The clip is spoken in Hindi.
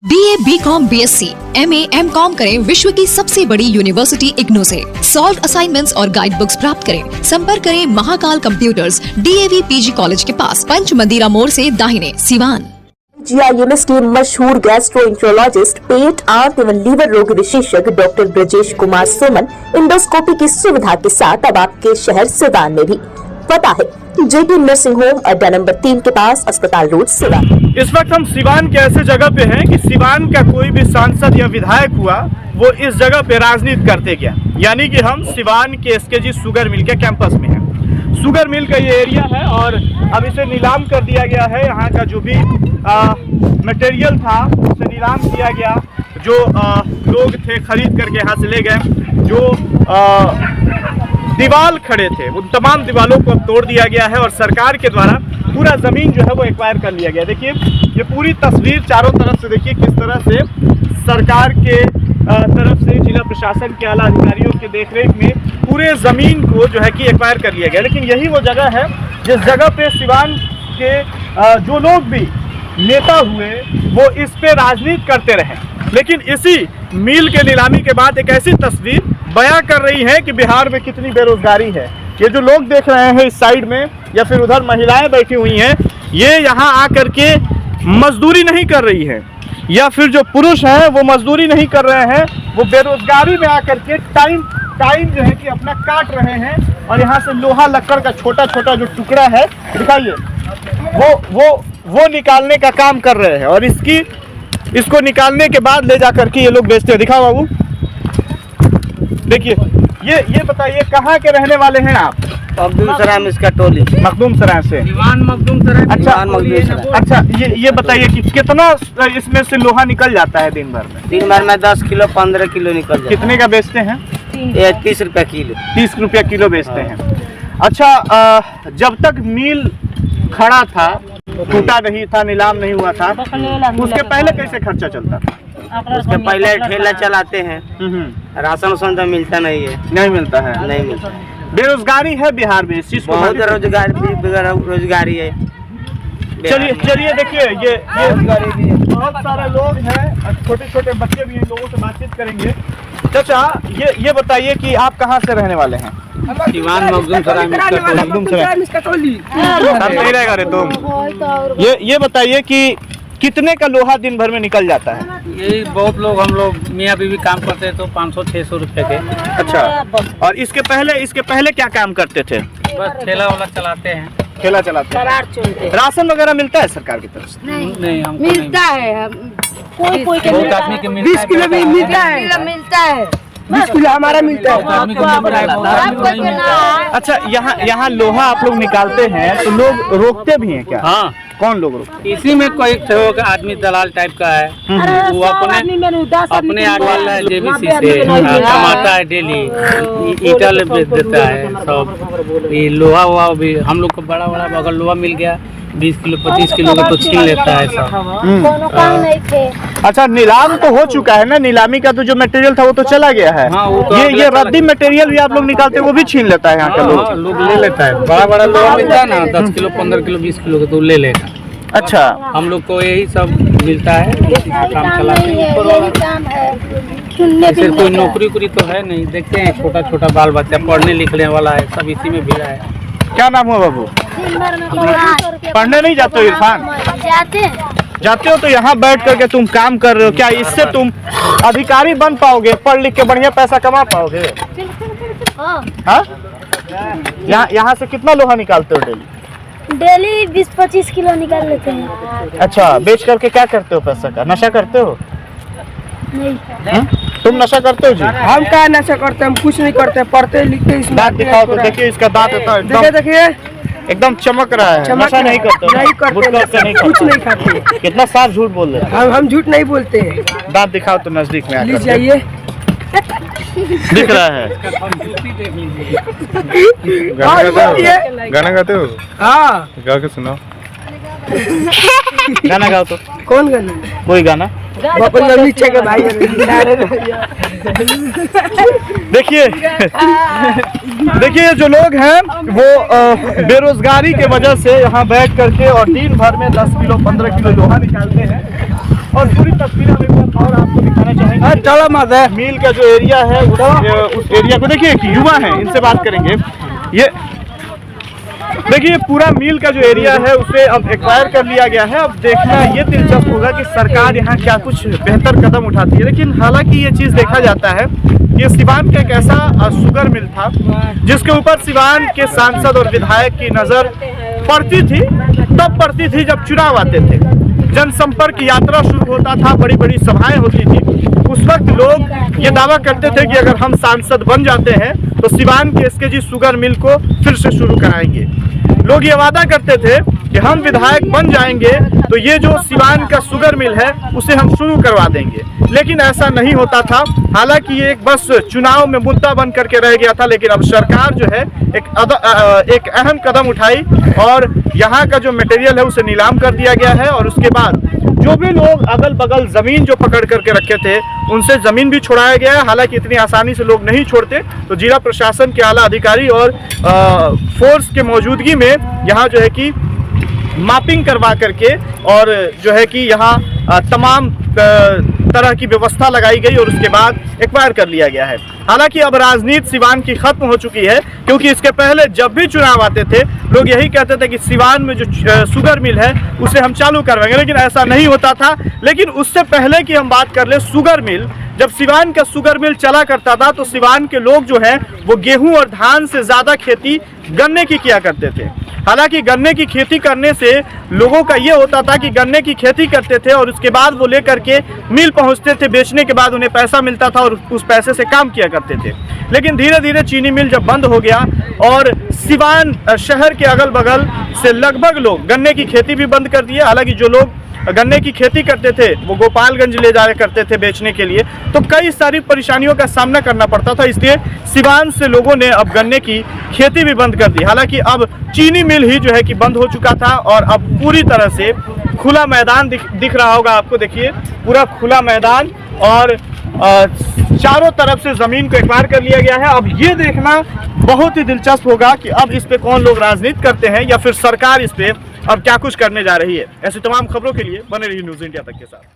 BA, BCom, BSc, MA, MCom करें विश्व की सबसे बड़ी यूनिवर्सिटी इग्नू से। सॉल्व असाइनमेंट्स और गाइड बुक्स प्राप्त करें। संपर्क करें Mahakal computers, DAV PG college के पास, पंच मंदिरा मोड़ से दाहिने, सिवान। GIMS के मशहूर गैस्ट्रोएंट्रोलॉजिस्ट, पेट, आंत एवं लीवर रोग विशेषज्ञ डॉक्टर ब्रजेश कुमार सुमन इंडोस्कोपी की सुविधा के साथ अब आपके शहर सिवान में भी। पता है JP नर्सिंग होम, अड्डा नंबर 3 के पास, अस्पताल रोड, सिवान। इस वक्त हम सिवान के ऐसे जगह पे हैं कि सिवान का कोई भी सांसद या विधायक हुआ वो इस जगह पे राजनीति करते क्या, यानी कि हम सिवान के SKG शुगर मिल के कैंपस में हैं। शुगर मिल का ये एरिया है और अब इसे नीलाम कर दिया गया है। यहाँ का जो भी मटेरियल था उसे नीलाम किया गया। जो लोग थे खरीद करके यहाँ से ले गए। जो दीवार खड़े थे उन तमाम दीवारों को अब तोड़ दिया गया है और सरकार के द्वारा पूरा ज़मीन जो है वो एक्वायर कर लिया गया। देखिए ये पूरी तस्वीर चारों तरफ से देखिए किस तरह से सरकार के तरफ से जिला प्रशासन के आला अधिकारियों के देखरेख में पूरे ज़मीन को जो है कि एक्वायर कर लिया गया। लेकिन यही वो जगह है जिस जगह पे सिवान के जो लोग भी नेता हुए वो इस पे राजनीति करते रहे। लेकिन इसी मिल के नीलामी के बाद एक ऐसी तस्वीर बयां कर रही है कि बिहार में कितनी बेरोजगारी है। ये जो लोग देख रहे हैं इस साइड में या फिर उधर महिलाएं बैठी हुई हैं, ये यहाँ आकर के मजदूरी नहीं कर रही है, या फिर जो पुरुष हैं वो मजदूरी नहीं कर रहे हैं, वो बेरोजगारी में आकर के टाइम जो है कि अपना काट रहे हैं। और यहाँ से लोहा लक्कड़ का छोटा छोटा जो टुकड़ा है दिखाइए वो निकालने का काम कर रहे हैं और इसको निकालने के बाद ले जा करके ये लोग बेचते हैं। दिखाओ बाबू, देखिए ये बताइए कहाँ के रहने वाले हैं आप? मखदूम सराय इसका टोली, मखदूम सराय से। मखदूम सराय। अच्छा ये बताइए कि कितना इसमें से लोहा निकल जाता है दिन भर में? दिन भर में 10 किलो 15 किलो निकल जाता है। कितने का बेचते हैं? 30 रुपया किलो। 30 रुपया किलो बेचते हैं। अच्छा, जब तक मिल खड़ा था, टूटा नहीं था, नीलाम नहीं हुआ था, उसके पहले कैसे खर्चा चलता था? उसके पहले ठेला चलाते हैं, राशन वासन तो मिलता नहीं है। नहीं मिलता है। नहीं मिलता। बेरोजगारी है बिहार में, इस चीज को बहुत रोजगारी है। चलिए देखिए ये बहुत सारे लोग हैं, छोटे छोटे बच्चे भी हैं, लोगों से बातचीत करेंगे। चाचा ये बताइए कि आप कहाँ से रहने वाले हैं? सिवान मखदूम सराय नहीं रहेगा रे तुम। ये बताइए कि कितने का लोहा दिन भर में निकल जाता है? यही बहुत लोग, हम लोग मियाँ बीवी काम करते हैं तो 500-600 रुपए के। अच्छा, और इसके पहले क्या काम करते थे? बस ठेला वाला चलाते हैं। ठेला चलाते हैं। राशन वगैरह मिलता है सरकार की तरफ से? नहीं हमको मिलता है, कोई के बहुत आदमी के 20 किलो भी मिलता है। 20 किलो हमारा मिलता है। अच्छा, यहाँ लोहा आप लोग निकालते हैं तो लोग रोकते भी हैं क्या? हाँ। कौन लोग रोकते? इसी में कोई आदमी दलाल टाइप का है, वो अपने आगे JBC से कमाता है, डेली ईटा ले बेच देता है सब। ये लोहा हुआ भी हम लोग को बड़ा अगर लोहा मिल गया 20 किलो 25 किलो का तो छीन लेता है सब। अच्छा, नीलाम तो हो चुका है ना? नीलामी का तो जो मटेरियल था वो तो चला गया है। हाँ, वो तो ये रद्दी मटेरियल भी आप लोग निकालते हैं, वो भी छीन लेता है यहाँ का लोग ले लेता है। बड़ा लोहा मिलता है ना, 10 किलो 15 किलो 20 किलो का तो ले लेगा। अच्छा, हम लोग को यही सब मिलता है, काम चलाते हैं। ऐसे कोई नौकरी तो है नहीं, देखते हैं छोटा छोटा बाल बच्चा पढ़ने लिखने वाला है, सब इसी में भिड़ा है। क्या नाम हुआ बाबू? पढ़ने नहीं जाते हो इरफान? जाते हो तो यहाँ बैठ करके तुम काम कर रहे हो, क्या इससे तुम अधिकारी बन पाओगे? पढ़ लिख के बढ़िया पैसा कमा पाओगे? हाँ, यहाँ से कितना लोहा निकालते हो डेली? डेली 20-25 किलो निकाल लेते हैं। अच्छा, बेच करके क्या करते हो पैसा का? नशा करते हो? नहीं। तुम नशा करते हो जी? हम क्या नशा करते हैं? हम कुछ नहीं करते, पढ़ते लिखते। इसमें दांत दिखाओ तो देखिए, इसका दांत देखिए एकदम चमक रहा है। नशा नहीं करते? नहीं करते, कुछ नहीं खाते। कितना साफ झूठ बोल रहे हैं। हम झूठ नहीं बोलते हैं। दांत दिखाओ तो नजदीक में आकर जाइए, दिख रहा है। गाना गाते हो? हाँ, गा के सुनाओ। गाना गाओ तो। कौन गाना? कोई गाना। नीचे के भाई देखिए जो लोग हैं वो बेरोजगारी के वजह से यहाँ बैठ करके और दिन भर में 10 किलो 15 किलो लोहा निकालते हैं और पूरी तस्वीरें हम एक बार और आपको दिखाना चाहेंगे। चलो मत है मिल का जो एरिया है उस एरिया को देखिए, एक युवा है, इनसे बात करेंगे। ये देखिए पूरा मिल का जो एरिया है उसे अब एक्वायर कर लिया गया है। अब देखना ये दिलचस्प होगा कि सरकार यहाँ क्या कुछ बेहतर कदम उठाती है। लेकिन हालांकि ये चीज़ देखा जाता है कि सिवान का एक ऐसा शुगर मिल था जिसके ऊपर सिवान के सांसद और विधायक की नज़र पड़ती थी, तब पड़ती थी जब चुनाव आते थे, जनसंपर्क यात्रा शुरू होता था, बड़ी बड़ी सभाएं होती थी। उस वक्त लोग ये दावा करते थे कि अगर हम सांसद बन जाते हैं तो सिवान के एसकेजी शुगर मिल को फिर से शुरू कराएंगे। लोग ये वादा करते थे कि हम विधायक बन जाएंगे तो ये जो सिवान का शुगर मिल है उसे हम शुरू करवा देंगे। लेकिन ऐसा नहीं होता था। हालांकि ये एक बस चुनाव में मुद्दा बन करके रह गया था। लेकिन अब सरकार जो है एक अहम कदम उठाई और यहाँ का जो मटेरियल है उसे नीलाम कर दिया गया है। और उसके बाद जो भी लोग अगल बगल ज़मीन जो पकड़ करके रखे थे उनसे ज़मीन भी छुड़ाया गया है। हालांकि इतनी आसानी से लोग नहीं छोड़ते, तो जिला प्रशासन के आला अधिकारी और फोर्स के मौजूदगी में यहाँ जो है कि मापिंग करवा करके और जो है कि यहाँ तमाम तरह की व्यवस्था लगाई गई और उसके बाद एक्वायर कर लिया गया है। हालांकि अब राजनीति सिवान की खत्म हो चुकी है, क्योंकि इसके पहले जब भी चुनाव आते थे लोग यही कहते थे कि सिवान में जो शुगर मिल है उसे हम चालू करवाएंगे, लेकिन ऐसा नहीं होता था। लेकिन उससे पहले की हम बात कर ले, शुगर मिल जब सिवान का शुगर मिल चला करता था तो सिवान के लोग जो हैं वो गेहूं और धान से ज़्यादा खेती गन्ने की किया करते थे। हालांकि गन्ने की खेती करने से लोगों का ये होता था कि गन्ने की खेती करते थे और उसके बाद वो लेकर के मिल पहुंचते थे, बेचने के बाद उन्हें पैसा मिलता था और उस पैसे से काम किया करते थे। लेकिन धीरे धीरे चीनी मिल जब बंद हो गया और सिवान शहर के अगल बगल से लगभग लोग गन्ने की खेती भी बंद कर दिए। हालांकि जो लोग गन्ने की खेती करते थे वो गोपालगंज ले जाया करते थे बेचने के लिए, तो कई सारी परेशानियों का सामना करना पड़ता था। इसलिए सिवान से लोगों ने अब गन्ने की खेती भी बंद कर दी। हालांकि अब चीनी मिल ही जो है कि बंद हो चुका था और अब पूरी तरह से खुला मैदान दिख रहा होगा आपको। देखिए पूरा खुला मैदान और चारों तरफ से ज़मीन को एक्वायर कर लिया गया है। अब ये देखना बहुत ही दिलचस्प होगा कि अब इस पे कौन लोग राजनीति करते हैं या फिर सरकार इस पे अब क्या कुछ करने जा रही है। ऐसी तमाम खबरों के लिए बने रहिए न्यूज़ इंडिया तक के साथ।